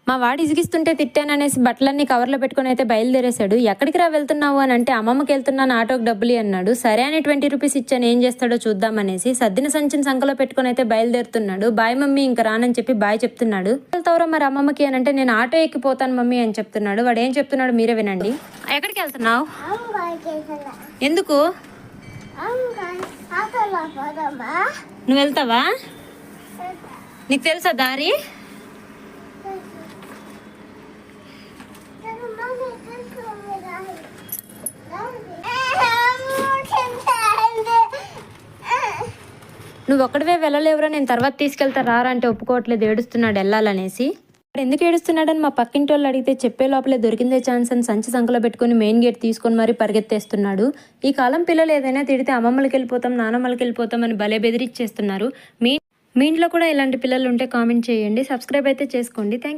మా వాడు ఇసిగిస్తుంటే తిట్టాననేసి బట్టలన్నీ కవర్లో పెట్టుకుని అయితే బయలుదేరేశాడు. ఎక్కడికి రా వెళ్తున్నావు అని అంటే అమ్మమ్మకి వెళ్తున్నాను, ఆటోకి డబ్బులు అన్నాడు. సరే అని 20 రూపీస్ ఇచ్చాను, ఏం చేస్తాడో చూద్దామనేసి సద్దిన సంచిని సంకలో పెట్టుకుని అయితే బయలుదేరుతున్నాడు. బాయ్ మమ్మీ, ఇంకా రానని చెప్పి బాయ్ చెప్తున్నాడు. వెళ్తావురా మరి అమ్మమ్మకి అని అంటే నేను ఆటో ఎక్కిపోతాను మమ్మీ అని చెప్తున్నాడు. వాడు ఏం చెప్తున్నాడు మీరే వినండి. ఎక్కడికి వెళ్తున్నావు? ఎందుకు? నువ్వు వెళ్తావా? నీకు తెలుసా దారి? నువ్వు ఒక్కడివే వెళ్ళలేవురా, నేను తర్వాత తీసుకెళ్తా రారా అంటే ఒప్పుకోవట్లేదు, ఏడుస్తున్నాడు వెళ్ళాలనేసి. ఎందుకు ఏడుస్తున్నాడని మా పక్కింటి వాళ్ళు అడిగితే చెప్పే లోపలే దొరికిందే ఛాన్స్ అని సంచి సంకలో పెట్టుకుని మెయిన్ గేట్ తీసుకొని మరీ పరిగెత్తేస్తున్నాడు. ఈ కాలం పిల్లలు ఏదైనా తిడితే అమ్మమ్మలకి వెళ్ళిపోతాం, నానమ్మలకి వెళ్ళిపోతాం అని భలే బెదిరిచ్చేస్తున్నారు. మీ ఇంట్లో కూడా ఇలాంటి పిల్లలు ఉంటే కామెంట్ చేయండి, సబ్స్క్రైబ్ అయితే చేసుకోండి. Thank you.